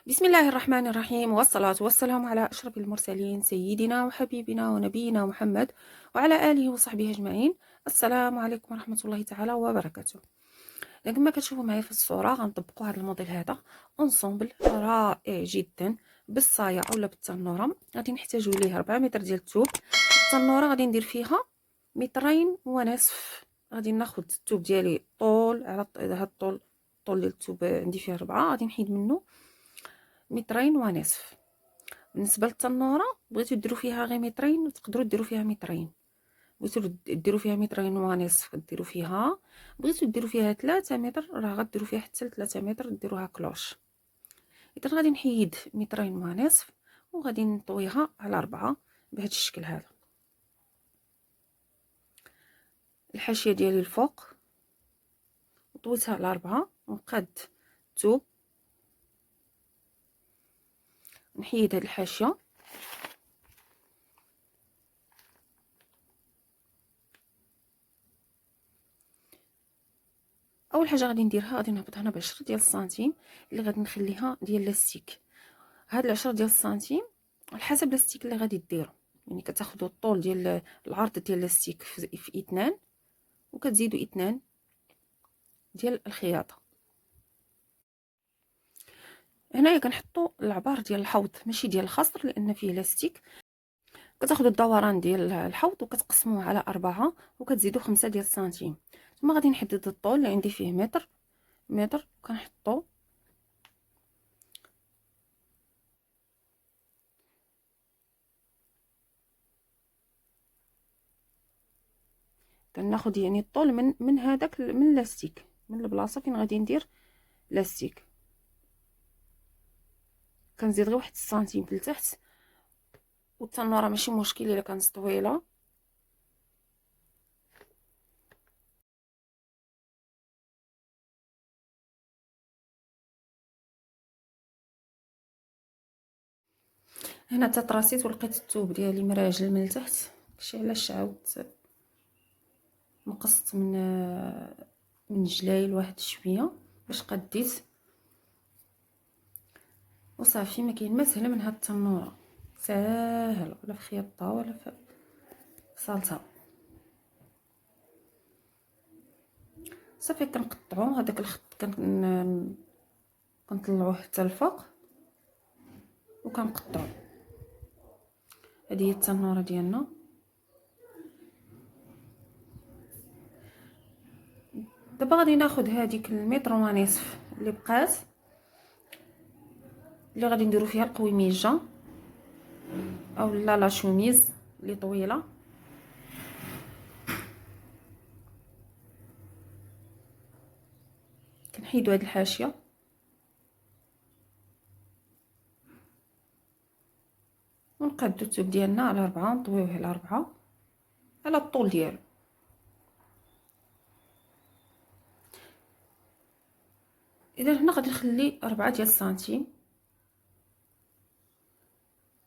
بسم الله الرحمن الرحيم، والصلاة والسلام على أشرف المرسلين سيدنا وحبيبنا ونبينا محمد وعلى آله وصحبه أجمعين. السلام عليكم ورحمة الله تعالى وبركاته. كما كتشوفوا معايا في الصورة غنطبقوا هذا الموديل هذا اونصومبل رائع جدا بالصاية اولا بالتنورة. غادي نحتاجوا ليه 4 متر ديال الثوب. التنورة غادي ندير فيها مترين ونصف. غادي ناخذ الثوب ديالي طول على هذا الطول ديال الثوب عندي فيه 4، غادي نحيد منه مترين ونصف. بالنسبه للتنوره بغيتو ديروا فيها غير مترين تقدروا ديروا فيها مترين، بغيتو ديروا فيها مترين ونصف ديروا فيها، بغيتو ديروا فيها 3 متر راه غديروا فيها حتى 3 متر ديروها كلوش. اذا غادي نحيد مترين ونصف وغادي نطويها على 4 بهذا الشكل هذا. الحاشيه ديالي الفوق طويتها على 4 ونقاد الثوب نحيد هاد الحاشيه. اول حاجه غادي نديرها غادي نهبط هنا ب10 ديال السنتيم اللي غادي نخليها ديال لاستيك. هاد 10 ديال السنتيم على حسب لاستيك اللي غادي ديروا، يعني كتاخذوا الطول ديال العرض ديال لاستيك في 2 وكتزيدوا 2 ديال الخياطه. هنايا كنحطوا العبار ديال الحوض ماشي ديال الخصر لان فيه لاستيك. كتاخذوا الدوران ديال الحوض وكتقسموه على 4 وكتزيدوا 5 ديال السنتيم. ثم غادي نحدد الطول اللي عندي فيه متر وكنحطو كناخد يعني الطول من هذاك من اللاستيك من البلاصه فين غادي ندير لاستيك. كنزيد غير 1 سنتيم لتحت، والتنوره ماشي مشكل الا كانت طويله. هنا تطراسيت ولقيت الثوب ديالي مراجل من التحت، داكشي علاش عاودت نقصت من الجلايل واحد شويه باش قديت وصافي. ما كاين ما سهله من هاد التنوره، ساهل ولا في خياطه ولا في صالصه. صافي كنقطعوا هذاك الخط كنطلعوه حتى الفوق وكنقطعوا. هذه هي التنوره ديالنا. دابا غادي ناخذ هذيك المتر ونصف اللي بقات اللي غادي نديرو فيها القويميجه او لا شوميز اللي طويله. كنحيدو هاد الحاشيه ونقادو الثوب ديالنا على 4 نطويوه على 4 على الطول ديالو. اذا هنا غادي نخلي 4 ديال السنتيم.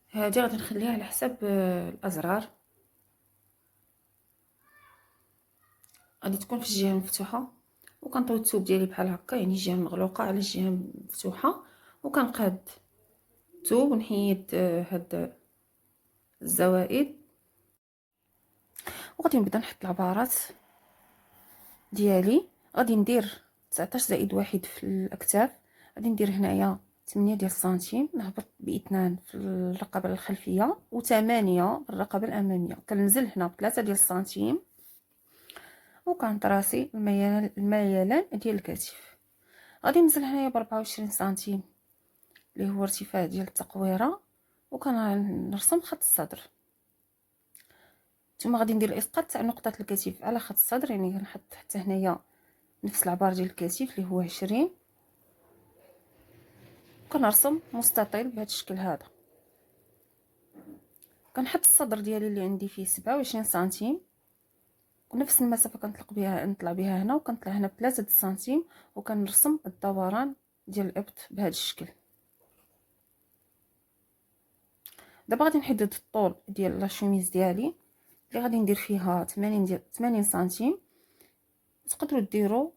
هذه غادي نخليها على حساب الازرار، غادي تكون في الجهه المفتوحه وكنطوي الثوب ديالي بحال هكا، يعني الجهه مغلوقه على الجهه مفتوحه، وكنقاد الثوب ونحيد هاد الزوائد وغادي نبدا نحط العبارات ديالي. غادي ندير 19 زائد 1 في الاكتاف، غادي ندير هنايا 8 ديال السنتيم، نهبط ب2 في الرقبه الخلفيه و8 في الرقبه الاماميه. كننزل هنا ب3 ديال السنتيم وكنطراسي الميلان ديال الكتف. غادي ننزل هنايا ب24 سنتيم اللي هو ارتفاع ديال التقويره وكنرسم خط الصدر. ثم غادي ندير الاسقاط تاع نقطه الكتف على خط الصدر، يعني كنحط حتى هنايا نفس العبار ديال الكتف اللي هو 20. كنرسم مستطيل بهذا الشكل هذا. كنحط الصدر ديالي اللي عندي فيه 27 سنتيم ونفس المسافه نطلع بها هنا وكنطلع هنا ب3 سنتيم وكنرسم الدوران ديال الابط بهذا الشكل. دابا غادي نحدد الطول ديال لاشوميز ديالي اللي غادي ندير فيها 80 سنتيم. تقدروا ديروا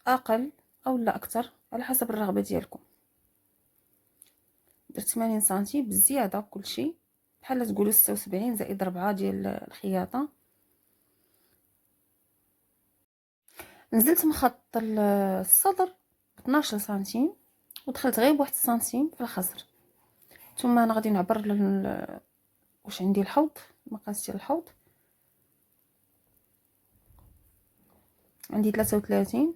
اقل او لا اكثر على حسب الرغبه ديالكم. درت 80 سنتيم بالزياده كلشي، بحال تقولوا 76 زائد 4 ديال الخياطه. نزلت من خط الصدر ب 12 سنتيم ودخلت غير بواحد سنتيم في الخصر. ثم انا غادي نعبر واش عندي الحوض، المقاس ديال الحوض عندي 33.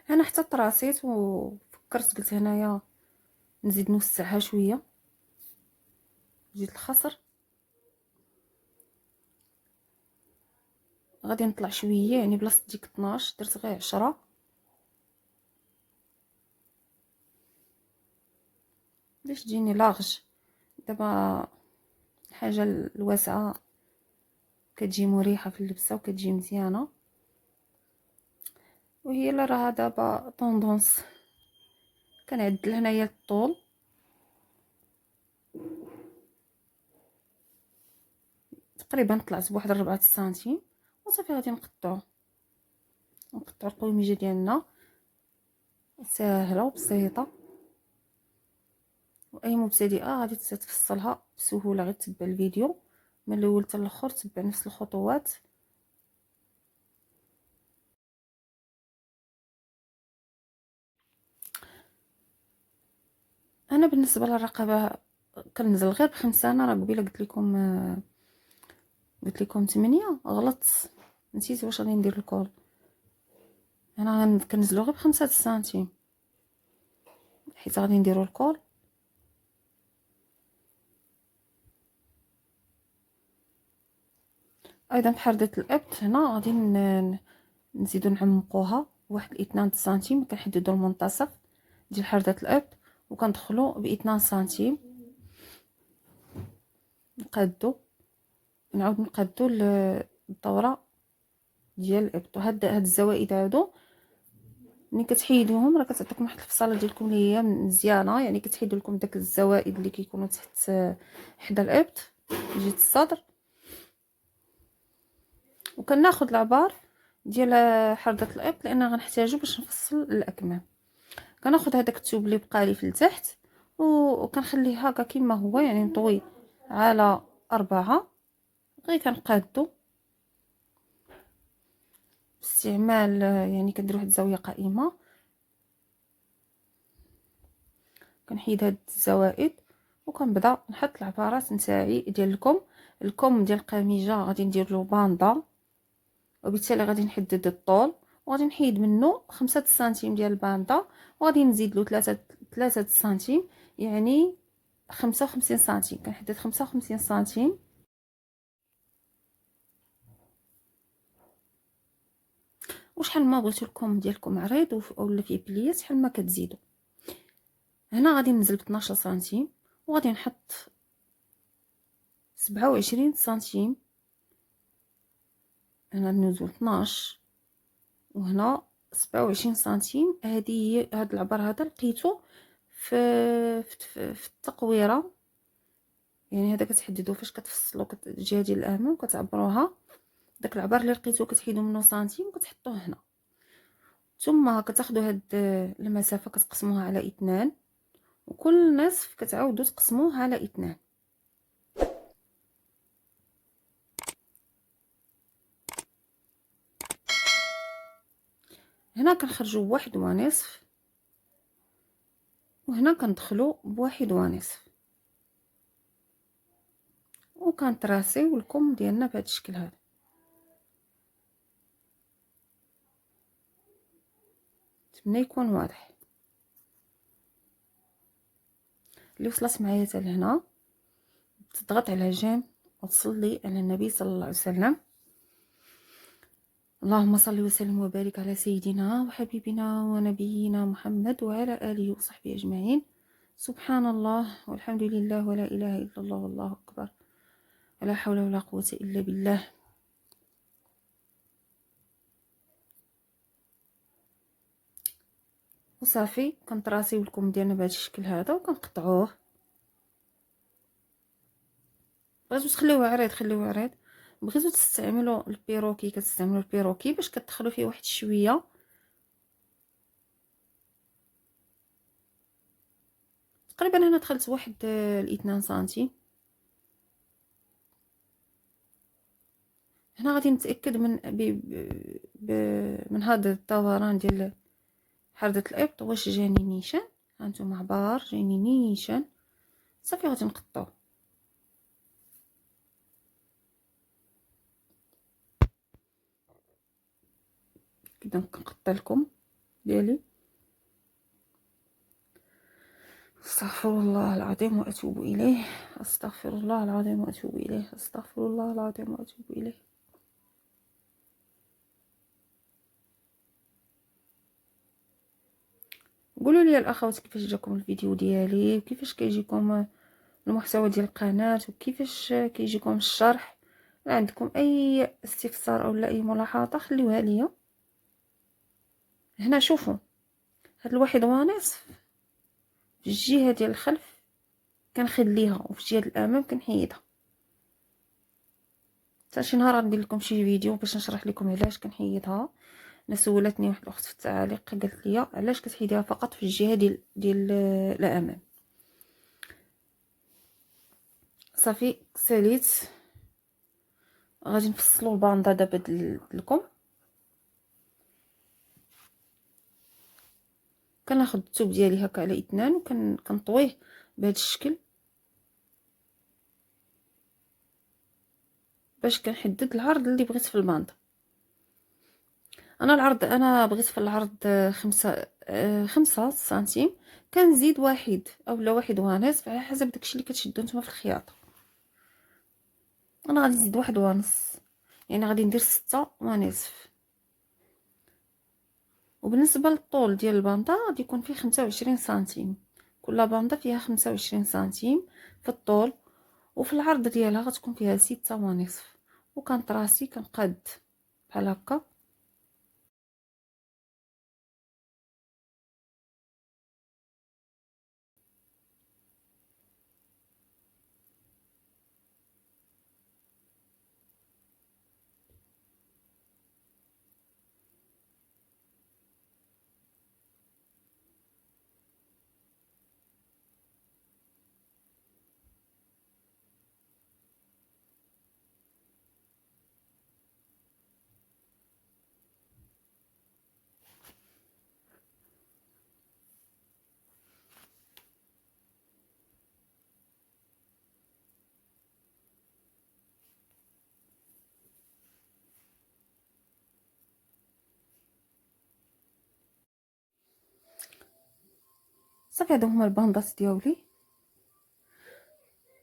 انا حتى تراسيت وفكرت قلت هنايا نزيد نوسعها شويه، جيت الخصر غادي نطلع شويه، يعني بلاصه ديك 12 درت غير 10 باش تجيني لاغج. دابا الحاجه الواسعه كتجي مريحه في اللبسه وكتجي مزيانه، وهي اللي راها دابا طوندونس. كنعدل هنايا الطول تقريبا طلعت بواحد 4 سنتيم وصافي. غادي نقطعو القويميجه ديالنا، ساهله وبسيطه، واي مبتدئه غادي تفصلها بسهوله. غير تتبع الفيديو من الاول حتى الاخر، تبع نفس الخطوات. انا بالنسبه للرقبه كنزل غير ب5. انا راه قبيله قلت لكم 8، غلطت نسيت واش غادي ندير الكول. انا كنزلو غير ب5 سنتيم حيت غادي نديرو الكول. ايضا في حردة الابط هنا غادي نزيدو نعمقوها واحد 2 سنتيم. كنحددو المنتصف ديال حردة الابط وكندخلو ب2 سنتيم، نقادو نعاود نقادو الدوره ديال الابط. هاد الزوائد هادو ملي كتحيدوهم راه كتعطيكم واحد الفصاله ديالكم اللي هي مزيانه، يعني كتحيدوا لكم داك الزوائد اللي كيكونوا تحت حدا الابط جهه الصدر. وكناخذ العبار ديال حردة الابط لان غنحتاجو باش نفصل الاكمام. كناخذ هذاك الثوب اللي بقى لي في التحت وكنخليه هكا كما هو، يعني نطوي على 4. غير كنقادو باستعمال يعني كندير واحد الزاويه قائمه، كنحيد هاد الزوائد وكنبدا نحط العبارات نتاعي ديال الكم ديال القميجه. غادي ندير له باندا وبالتالي غادي نحدد الطول وغادي نحيد منه 5 سنتيم ديال الباندا وغادي نزيد له 3 سنتيم، يعني 55 سنتيم. كنحدد 55 سنتيم. وشحال ما بغيتو الكم ديالكم عريض ولا فيه بليات شحال ما كتزيدوا. هنا غادي ننزل ب 12 سنتيم وغادي نحط 27 سنتيم. هنا النزول 12 وهنا 27 سنتيم. هذه هاد العبر هذا لقيته في التقويره، يعني هذا كتحددوا فاش كتفصلوا الجهه ديال الامام كتعبروها. داك العبر اللي لقيتو كتحيدوا منه سنتيم وكتحطوه هنا. ثم كتاخذوا هاد المسافه كتقسموها على 2 وكل نصف كتعاودوا تقسموه على 2. هنا كنخرجوا بواحد ونصف وهنا كندخلوا بواحد ونصف وكنتراسيو الكم ديالنا بهذا الشكل هذا. نتمنى يكون واضح. اللي وصلت معايا حتى لهنا تضغط على جيم وتصلي على النبي صلى الله عليه وسلم. اللهم صل وسلم وبارك على سيدنا وحبيبنا ونبينا محمد وعلى آله وصحبه أجمعين. سبحان الله والحمد لله ولا إله إلا الله والله أكبر ولا حول ولا قوة إلا بالله. وصافي كنطراسيو لكم ديالنا بهذا الشكل هذا وكنقطعوه بغيتو تخليوه عريض خليوه عريض، بغيتو تستعملوا البيروكي كتستعملوا البيروكي باش كتدخلوا فيه واحد شويه. تقريبا انا دخلت واحد 2 سنتيم. هنا غادي نتاكد من هذا الدوران ديال حردة الابط واش جاني نيشان. هانتوما عبار جاني نيشان، صافي غادي نقطعو. كدا كنقطع لكم ديالي. استغفر الله العظيم واتوب اليه، استغفر الله العظيم واتوب اليه، استغفر الله العظيم واتوب اليه. قولوا لي الاخوات كيفاش جاكم الفيديو ديالي، وكيفاش كيجيكم المحتوى ديال القناه، وكيفاش كيجيكم الشرح. عندكم اي استفسار او لا اي ملاحظه خليوها ليا. هنا شوفوا هاد الواحد ونصف في الجهه ديال الخلف كنخليها، وفي الجهه الامام كنحيدها. حتى شي نهار غندير لكم شي فيديو باش نشرح لكم علاش كنحيدها. انا سولتني واحد الاخت في التعاليق قالت لي علاش كتحيديها فقط في الجهه ديال الامام. صافي ساليت. غادي نفصلوا الباندا دابا لكم. كناخذ الثوب ديالي هكا على 2 وكنطويه بهذا الشكل باش كنحدد العرض اللي بغيت في الباندا. انا بغيت في العرض 5 سنتيم. كنزيد واحد او لا واحد ونصف على حسب داكشي اللي كتشدو نتوما في الخياطه. انا غادي نزيد واحد ونص، يعني غادي ندير 6 ونصف. وبالنسبه للطول ديال الباندا غادي يكون فيه 25 سنتيم. كل باندا فيها 25 سنتيم في الطول، وفي العرض ديالها غتكون فيها 6 ونصف. وكنطراسي كنقاد بحال هكا. صافي هادو هما الباندات ديالي.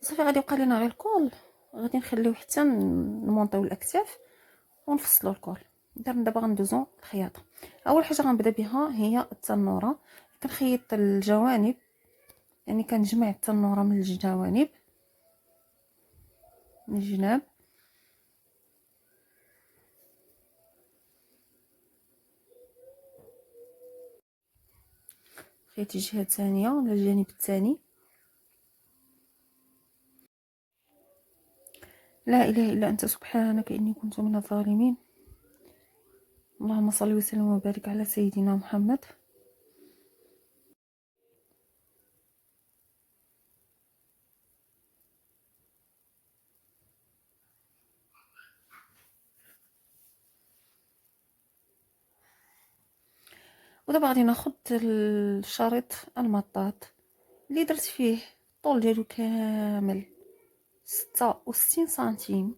صافي غادي يبقى لينا غير الكول. غادي نخليو حتى نمونطيو الاكتاف ونفصلوا الكول. دابا غندوزو الخياطه. اول حاجه غنبدا بها هي التنوره. كنخيط الجوانب، يعني كنجمع التنوره من الجوانب من الجناب. خيط الجهه الثانيه ولا الجانب الثاني. لا اله الا انت سبحانك اني كنت من الظالمين. اللهم صل وسلم وبارك على سيدنا محمد. ودابا غادي ناخذ الشريط المطاط اللي درت فيه الطول ديالو كامل 66 سنتيم،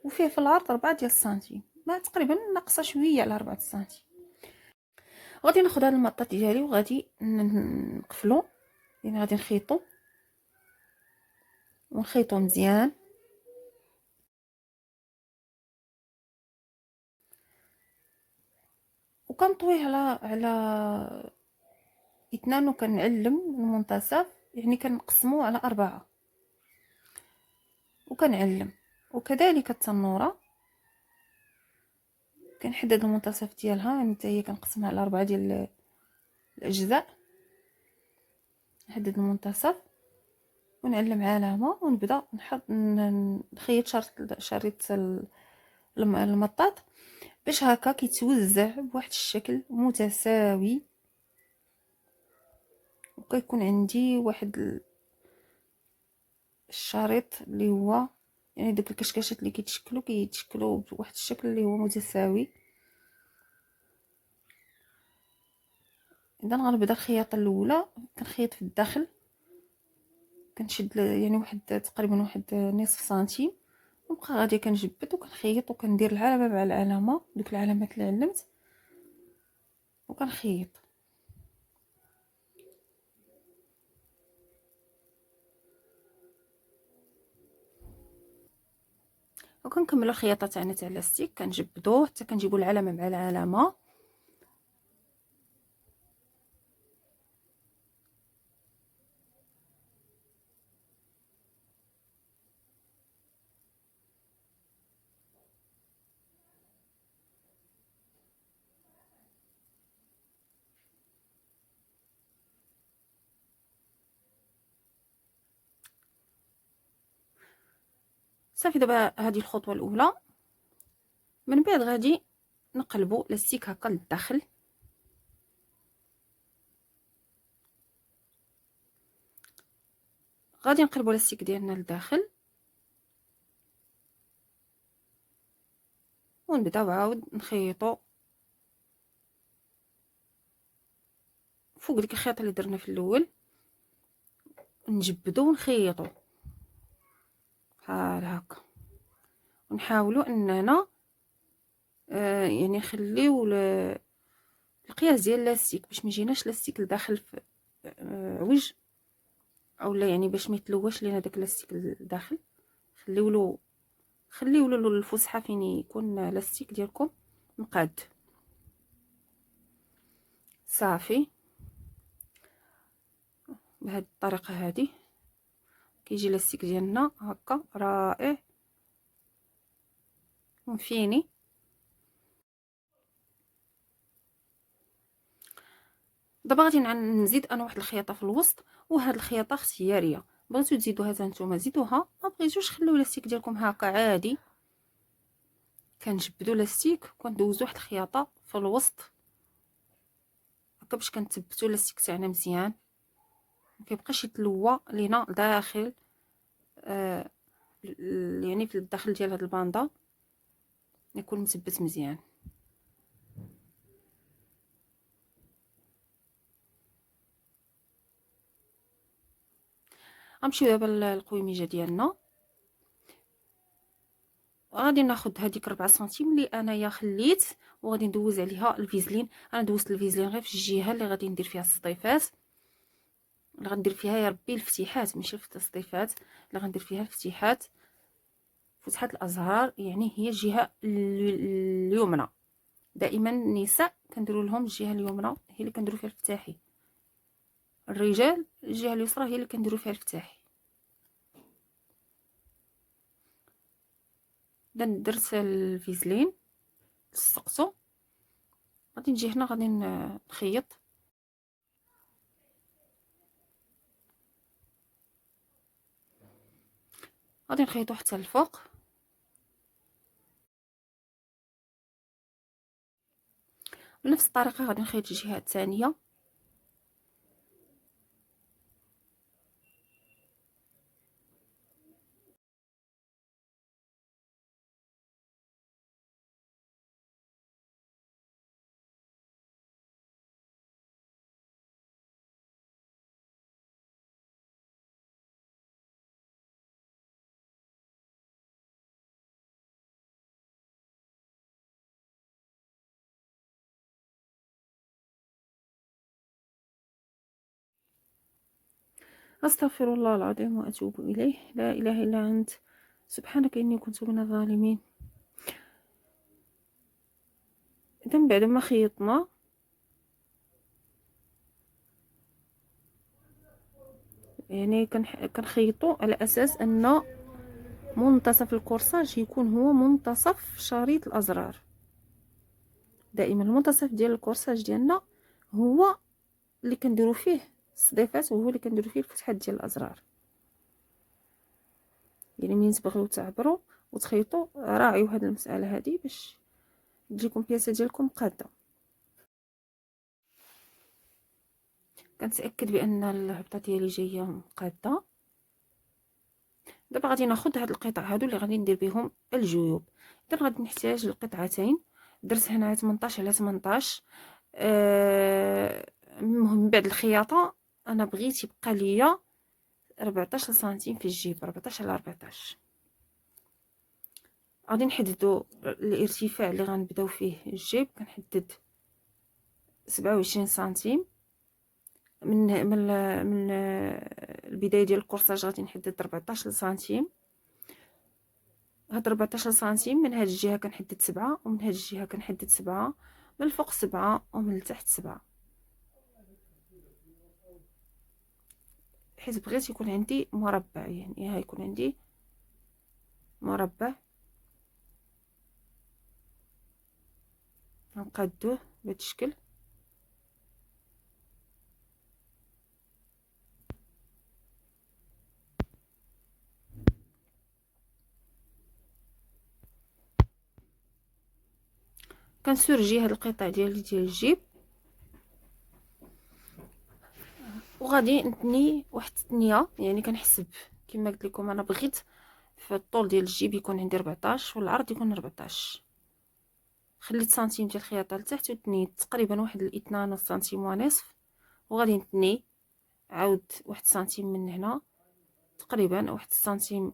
وفيه في العرض 4 ديال السنتيم، ما تقريبا ناقصه شويه على 4 سنتيم. غادي ناخذ هذا المطاط ديالي وغادي نقفلو، يعني غادي نخيطو ونخيطو مزيان. وكنطويه على 2 وكنعلم المنتصف، يعني كنقسمو على 4 وكنعلم. وكذلك التنوره كنحدد المنتصف ديالها، يعني حتى هي كنقسمها على 4 ديال الاجزاء. نحدد المنتصف ونعلم علامه ونبدا نخيط شريط المطاط باش هكا كيتوزع بواحد الشكل متساوي، وكيكون عندي واحد الشريط اللي هو يعني داك الكشكاشات اللي كيتشكلوا بواحد الشكل اللي هو متساوي. اذا غنبدا الخياطه الاولى، كنخيط في الداخل، كنشد يعني واحد تقريبا واحد نصف سنتيم، ونبقى غادي كنجبد وكنخيط وكندير العلامه مع العلامه، دوك العلامات اللي علمت وكنخيط. وكنكملوا الخياطه تاعنا تاع لاستيك، كنجبدوه حتى كنجيبوا العلامه مع العلامه. صافي، دابا هذه الخطوه الاولى. من بعد غادي نقلبوا لاستيك هكا للداخل، غادي نقلبوا لاستيك ديالنا للداخل ونبداو عاود نخيطوا فوق ديك الخياطه اللي درنا في الاول، نجبدوا ونخيطوا بحال هكا، ونحاولوا اننا يعني نخليو القياس ديال اللاستيك باش ما يجيناش لاستيك لداخل في عوج، اولا يعني باش ما يتلواش لينا داك اللاستيك لداخل. خليو له الفسحه فين يكون لاستيك ديالكم مقاد. صافي، بهذه الطريقه هذه كيجي لاستيك ديالنا هكا رائع ومفيني. دابا غادي نزيد انا واحد الخياطه في الوسط، وهاد الخياطه اختياريه، بغيتو تزيدوها حتى نتوما زيدوها، ما بغيتوش خليو لاستيك ديالكم هكا عادي. كنجبدوا لاستيك وكندوزو واحد الخياطه في الوسط هكا باش كنثبتوا لاستيك تاعنا مزيان، ما كيبقاش يتلوى لينا داخل يعني في الداخل ديال هاد الباندا يكون مثبت مزيان. غنمشيو دابا للقويميجه ديالنا، غادي ناخذ هذيك 4 سنتيم اللي انايا خليت وغادي ندوز عليها الفيزلين. انا دوزت الفيزلين غير في الجهه اللي غادي ندير فيها السطيفات، اللي غندير فيها يا ربي الفتيحات ماشي التسطيفات، اللي غندير فيها الفتيحات فتحات الازهار، يعني هي الجهه اليمنى. دائما النساء كنديروا لهم الجهه اليمنى هي اللي كنديروا فيها الفتاحي، الرجال الجهه اليسرى هي اللي كنديروا فيها الفتاحي. درت الفيزلين لصقته، غادي نجي هنا غادي نخيط. غادي نخيطو حتى الفوق، بنفس الطريقه غادي نخيط الجهه الثانيه. استغفر الله العظيم واتوب اليه، لا اله الا انت، سبحانك اني كنت من الظالمين. اذا بعد ما خيطنا يعني كنخيطوا على اساس ان منتصف الكورساج يكون هو منتصف شريط الازرار. دائما المنتصف ديال الكورساج ديالنا هو اللي كنديروا فيه الصديفات، وهو اللي كنديروا فيه الفتحات ديال الازرار. يعني ملي تبغيو تعبروا وتخيطوا راعيوا هذه المساله هذه باش تجيكم بياسه ديالكم قاده. كنتاكد بان الهبطه ديالي جايه قاده. دابا غادي ناخذ هاد القطع هادو اللي غادي ندير بهم الجيوب. اذا غادي نحتاج القطعتين. درت هنا 18 على 18. المهم من بعد الخياطه انا بغيت يبقى ليا 14 سنتيم في الجيب، 14 على 14. غادي نحددوا الارتفاع اللي غنبداو فيه الجيب. كنحدد 27 سنتيم من البدايه ديال الكورساج. غادي نحدد 14 سنتيم. هاد 14 سنتيم من هاد الجهه كنحدد 7 ومن هاد الجهه كنحدد 7، من الفوق 7 ومن التحت 7، حيت بغيت يكون عندي مربع، يعني ها يكون عندي مربع. غنقادوه بهذا الشكل. كنسورجي هاد القطع ديال الجيب وغادي نتني واحد التنيه. يعني كنحسب كما قلت لكم انا بغيت في الطول ديال الجيب يكون عندي 14 والعرض يكون 14. خليت سنتيم ديال الخياطه لتحت وتنيت تقريبا واحد 2 سنتيم ونصف، وغادي نتني عاود واحد سنتيم من هنا، تقريبا واحد سنتيم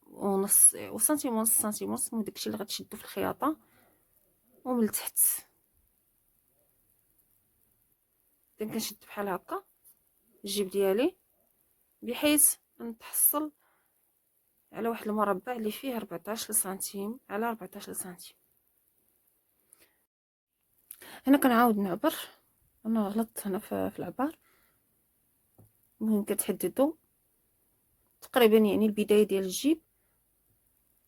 ونص وسنتيم ونص سنتيم ونص. من داكشي اللي غتشدو في الخياطه. ومن التحت كنشد بحال هكا الجيب ديالي بحيث نتحصل على واحد المربع اللي فيه 14 سنتيم على 14 سنتيم. هنا كنعاود نعبر. انا غلطت هنا في العبار. المهم كتحددوا تقريبا يعني البدايه ديال الجيب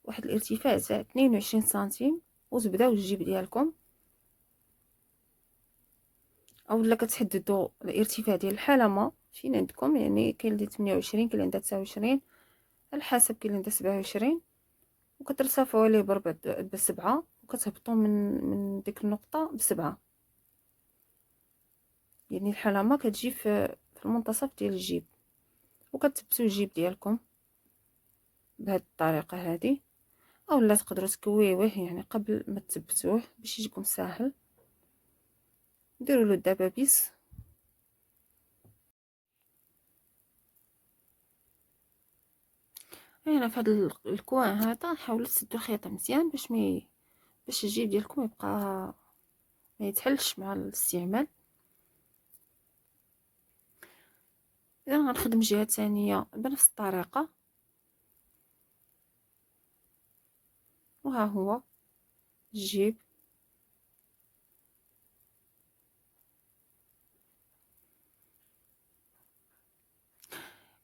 واحد الارتفاع تاع 22 سنتيم وتبداو الجيب ديالكم، اولا كتحددوا الارتفاع ديال الحلمه فين عندكم. يعني كاين اللي 28، كاين اللي عندها 29، على حسب. كاين اللي عندها 27 وكترتفعوا عليه بربع بسبعة وكتهبطوا من ديك النقطه بسبعة. يعني الحلمه كتجي في المنتصف ديال الجيب. وكتثبتوا الجيب ديالكم بهذه الطريقه هذه، اولا تقدروا تكويوه يعني قبل ما تثبتوه باش يجيكم ساهل. ديروا له الدبابيس. هنا في هذا الكوان هذا حاولوا تسدوا الخيط مزيان باش الجيب ديالكم يبقى ما يتحلش مع الاستعمال. اذا غنخدم جهه ثانيه بنفس الطريقه. وها هو الجيب.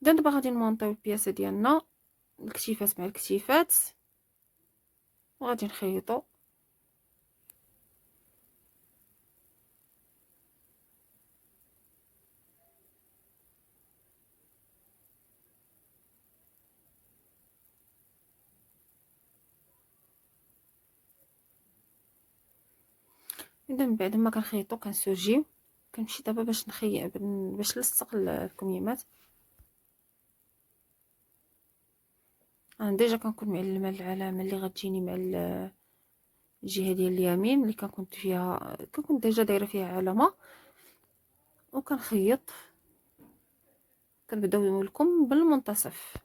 دابا غادي نمونطيو البياسه ديالنا الكتيفات مع الكتيفات وغادي نخيطو. اذا من بعد ما كنخيطو كنسوجيو. كنمشي دابا باش نلصق الكميمات. انا ديجا كنكون معلمه العلامه اللي غتجيني مع الجهه ديال اليمين اللي كنكون ديجا دايره فيها علامه. وكنخيط كنبداو لكم بالمنتصف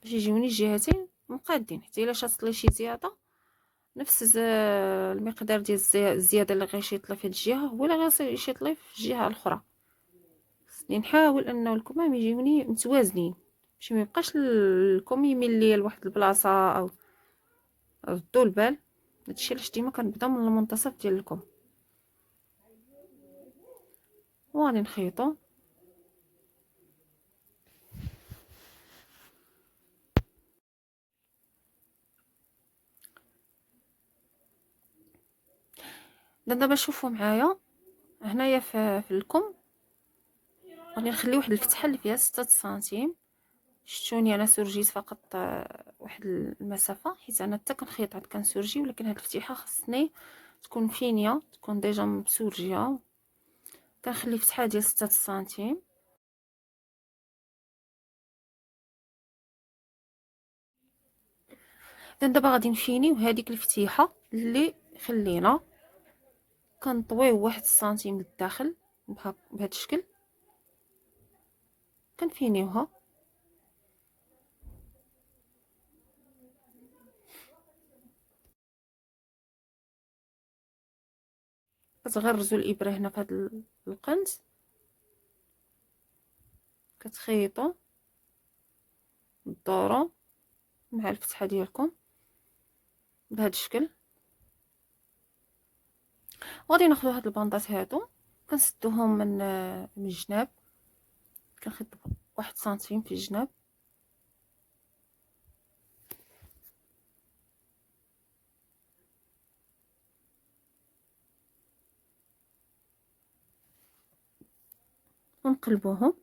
باش يجيوني الجهتين مقادين. حتى الا شاطت لي شي زياده نفس المقدار ديال الزياده اللي غيشيط لي في هاد الجهه هو اللي غيشيط لي في الجهه الاخرى. خصني نحاول انه الكمام يجيوني متوازنين باش ما يبقاش الكم يميل ليا لواحد البلاصه او ردوا البال. هادشي علاش ديما كنبدا من المنتصف ديال الكم وغادي نخيطو. دابا شوفوا معايا هنايا في الكم غادي نخلي واحد الفتحه اللي فيها 6 سنتيم شتوني انا سرجيت فقط واحد المسافه، حيت انا حتى كنخيط عاد كنسرجي، ولكن هاد الفتيحه خصني تكون فينيه، تكون ديجا مسورجيه. كنخلي فتحه ديال 6 سنتيم. اذا دابا غادي نفينيو هذيك الفتيحه اللي خلينا، كنطويو 1 سنتيم للداخل بهذا الشكل، كنفينيوها. كتغرزوا الابره هنا في هذا القنت، كتخيطوا الدوره مع الفتحه ديالكم بهذا الشكل. وغادي ناخذ هاد الباندات هادو كنسدوهم من الجناب، كنخيط 1 سنتيم في الجناب. ونقلبوهم.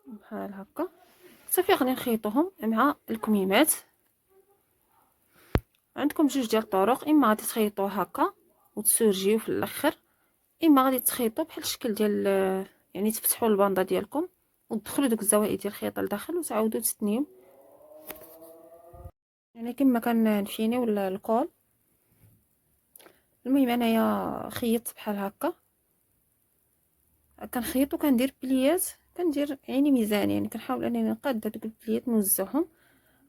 بحال هكا صافي. غادي نخيطوهم مع الكميمات. عندكم جوج ديال الطرق، اما غادي تخيطوه هكا وتسورجيو في الاخر، اما غادي تخيطوا بحال الشكل ديال يعني تفتحوا الباندا ديالكم وتدخلوا دوك الزوائد ديال الخيط لداخل وتعاودوا تثنيو، يعني كما كنفينيو الكول. المهم انايا خيطت بحال هكا، كنخيط وكندير بليات، كندير عيني ميزان، يعني كنحاول انني نقاد هذوك البليات نوزعهم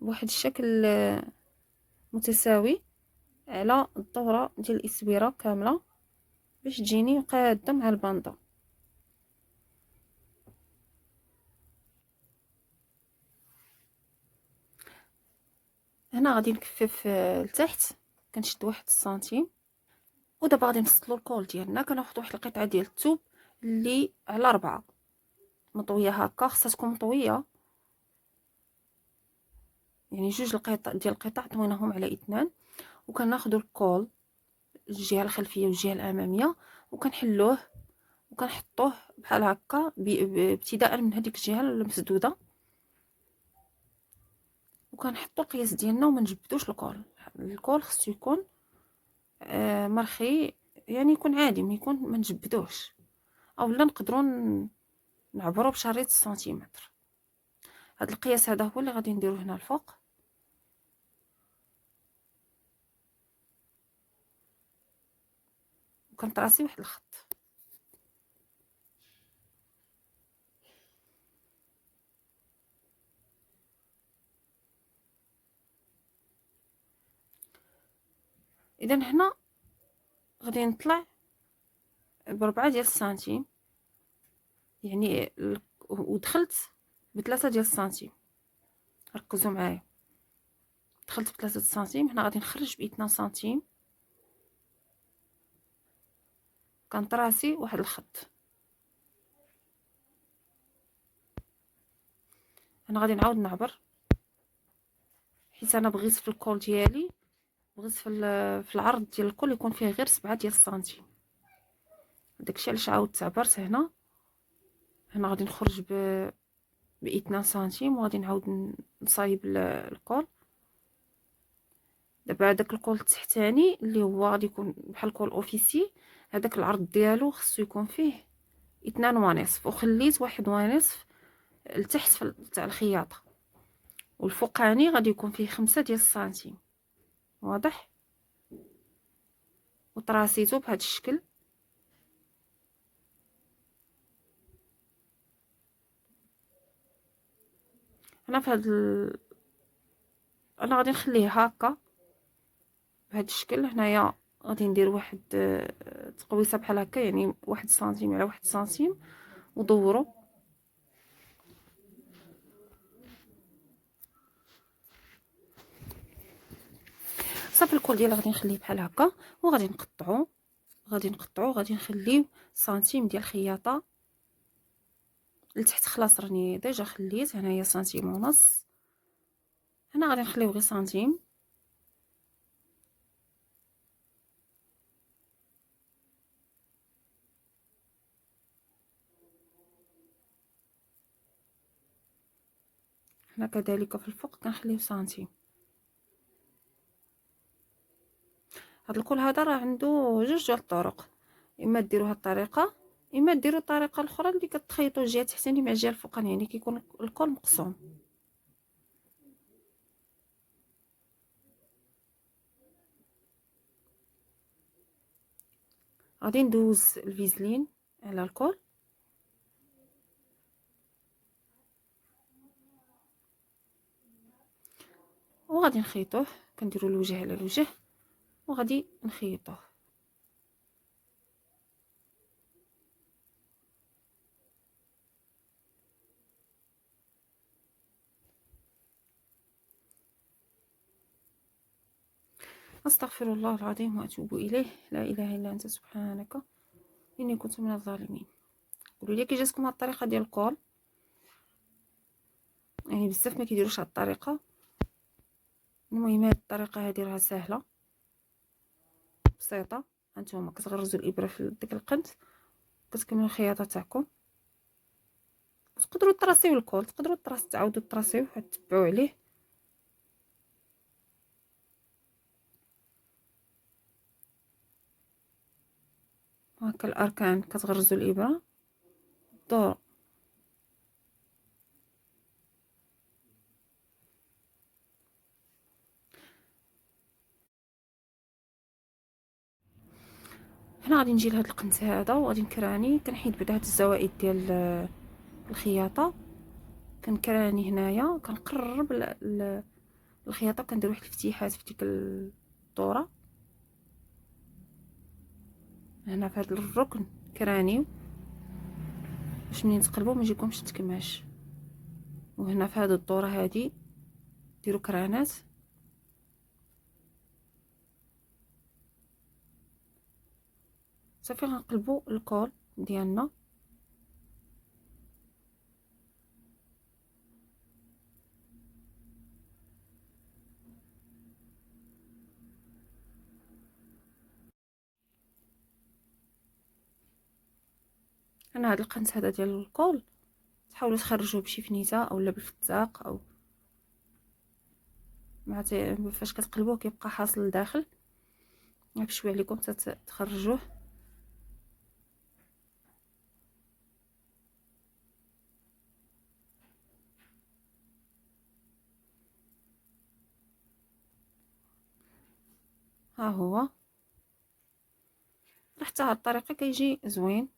بواحد الشكل متساوي على الدوره ديال الاسويره كامله باش تجيني قاده مع الباندا. هنا غادي نكفف لتحت، كنشد 1 سنتيم. ودابا غادي نفصلوا الكول ديالنا. كناخذ واحد القطعه ديال الثوب اللي على 4 مطويه هكا، خصها تكون مطويه، يعني جوج القطع ديال القطع طويناهم على 2. وكناخذوا الكول الجهه الخلفيه والجهه الاماميه وكنحلوه وكنحطوه بحال هكا ابتداء من هذيك الجهه المسدوده، وكنحطوا القياس ديالنا وما نجبدوش الكول خصو يكون مرخي، يعني يكون عادي، ما نجبدوش، اولا نقدروا نعبروا بشريط السنتيمتر. هاد القياس هذا هو اللي غادي نديروه هنا الفوق. وكنطراسي واحد الخط. اذا هنا غادي نطلع ب4 ديال السنتيم، يعني ودخلت ب3 ديال السنتيم. ركزوا معايا، دخلت ب3 سنتيم. هنا غادي نخرج ب2 سنتيم، كنطراسي واحد الخط. انا غادي نعاود نعبر، حيت انا بغيت في الكول ديالي، بغيت في العرض ديال الكول يكون فيه غير 7 ديال السنتيم. داكشي علاش عاودت عبرت هنا. هنا غادي نخرج ب 2 سنتيم، وغادي نعاود نصايب الكول. دابا هذاك الكول التحتاني اللي هو غادي يكون بحال كول اوفيسي، هذاك العرض ديالو خصو يكون فيه 2.5، وخليت 1.5 لتحت تاع الخياطه. والفوقاني غادي يكون فيه 5 ديال السنتيم. واضح؟ وطراسيتو بهذا الشكل. انا في هذا انا غادي نخليه هكا بهذا الشكل. هنايا غادي ندير واحد تقويصه بحال هكا، يعني 1 سنتيم على 1 سنتيم، ودورو. صافي الكول ديالها غادي نخليه بحال هكا، وغادي نقطعو غادي نخليو سنتيم ديال الخياطه لتحت خلاص راني ديجا خليت هنايا سنتيم ونص، هنا غادي نخليو غير سنتيم. هنا كذلك في الفوق كنخليو سنتيم. هاد الكول هذا راه عنده جوج ديال الطرق، اما ديروا هاد الطريقه اما ديروا الطريقه الاخرى اللي كتخيطوا الجهه التحتانيه مع الجهه الفوقانيه، يعني كيكون الكول مقسوم. غادي ندوز الفيزلين على الكول وغادي نخيطوه، كنديروا الوجه على الوجه وغادي نخيطوه. استغفر الله العظيم واتوب اليه، لا اله الا انت سبحانك اني كنت من الظالمين. قولوا لي كي جاتكم هاد الطريقه ديال الكول؟ يعني بزاف ما كيديروش هاد الطريقه. المهم هاد الطريقه هادي راه سهله بسيطه. هانتوما كتغرزوا الابره في ديك القنت، كتكملوا الخياطه تاعكم. تقدروا تراسيو الكول، تقدروا تعاودوا تراسيوه وتتبعوا عليه. هكا الاركان كتغرزوا الابره دور. هنا غادي نجي لهاد القنت هذا وغادي نكراني، كنحيد بعدا هاد الزوائد ديال الخياطه، كنكراني هنايا، كنقرب الخياطه، كندير واحد الفتيحات في ديك الدوره هنا في هاد الركن كرانيو باش منين تقلبوا ما يجيكمش تكماش. وهنا في هاد الدوره هادي ديروا كرانات. صافي غنقلبوا الكول ديالنا. انا هاد القنت هذا ديال الكول تحاولوا تخرجوه بشي فنيته اولا بالفتاق او مع فاش كتقلبوه كيبقى حاصل لداخل، بشويه عليكم تخرجوه. ها هو حتى هاد الطريقه كيجي زوين،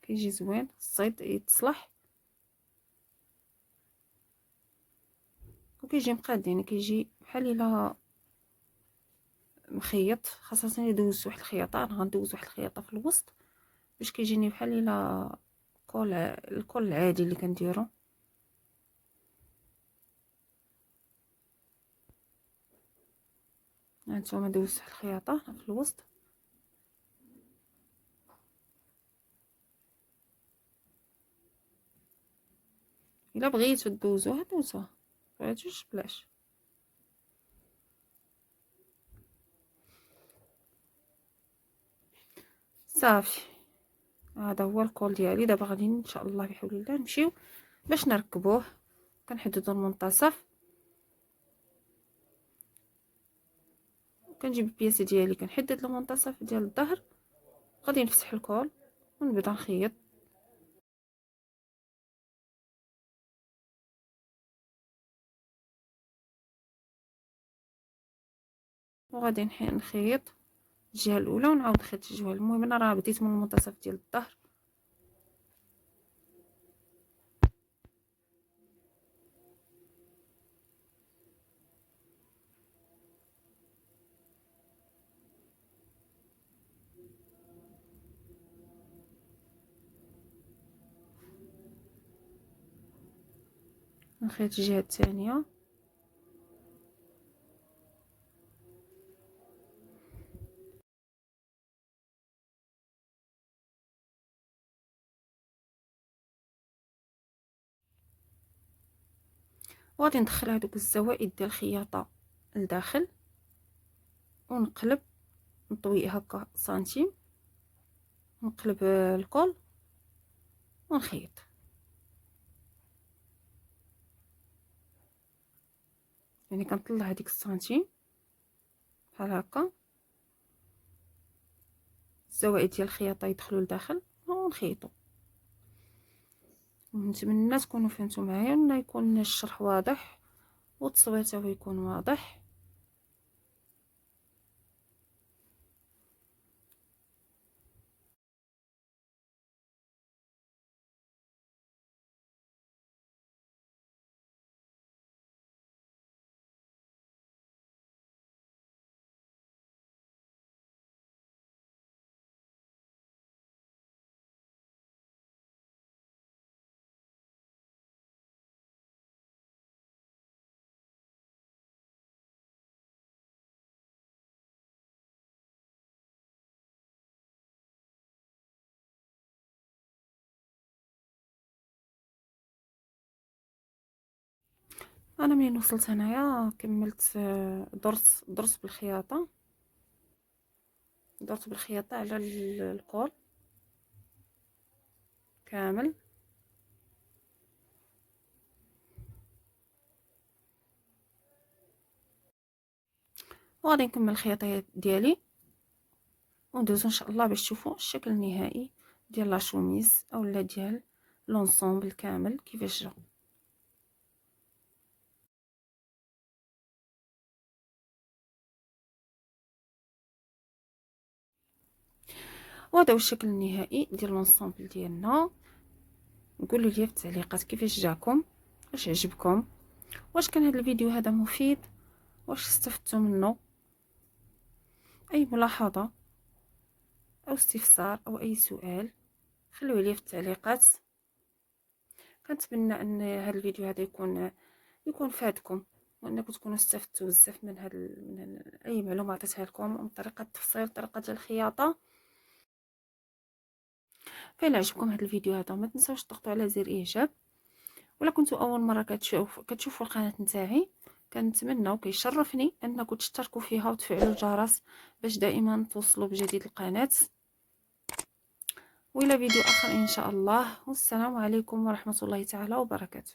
كيجي زوين. الصيد يتصلح وكيجي مقاد، يعني كيجي بحال الا مخيط. خاصه يدوز واحد الخياطه، انا غندوز واحد الخياطه في الوسط باش كيجيني بحال الا الكول العادي اللي كنديرو. هانتوما دوزت واحد الخياطه في الوسط. الا بغيتو دوزوها دوزوها، مبغيتوش بلاش. صافي هذا هو الكول ديالي. دابا غادي ان شاء الله بحول الله نمشيو باش نركبوه. كنحددو المنتصف، كنجيب البياسه ديالي كنحدد المنتصف ديال الظهر، غادي نفتح الكول ونبدا نخيط. وغادي نخيط الجهه الاولى ونعاود نخيط الجهه. المهم انا راه بديت من المنتصف ديال الظهر. نخيط الجهه الثانيه. وغادي ندخل هذوك الزوائد ديال الخياطه لداخل ونقلب، نطوي هكا سنتيم، نقلب الكول ونخيط. يعني كنطلع هذيك السنتيم بحال هكا، الزوائد ديال الخياطه يدخلوا لداخل ونخيطوا. نتمنى تكونوا فهمتوا معايا، ولا يكون الشرح واضح والتصوير حتى هو يكون واضح. انا منين وصلت هنايا كملت، درت بالخياطه، درت بالخياطه على الكول كامل. وغادي نكمل الخياطه ديالي وندوزو ان شاء الله باش تشوفوا الشكل النهائي ديال لا شوميز اولا ديال لونسومبل كامل كيفاش جا. وهذا هو الشكل النهائي ديال لونسومبل ديالنا. قولوا لي في التعليقات كيفاش جاكم، واش عجبكم، واش كان هذا الفيديو هذا مفيد، واش استفدتوا منه، اي ملاحظه او استفسار او اي سؤال خلوه لي في التعليقات. كنتمنى ان هذا الفيديو هذا يكون فادكم، وانكم تكونوا استفدتوا بزاف من اي معلومه عطيتها لكم من طريقه التفصيل، طريقه ديال الخياطه. فإلا عجبكم هذا الفيديو هذا ما تنساوش تضغطوا على زر اعجاب. ولا كنتوا اول مره كتشوفوا القناه نتاعي، كنتمنى وكيشرفني انكم تشتركوا فيها وتفعلوا الجرس باش دائما توصلوا بجديد القناه. والى فيديو اخر ان شاء الله، والسلام عليكم ورحمه الله تعالى وبركاته.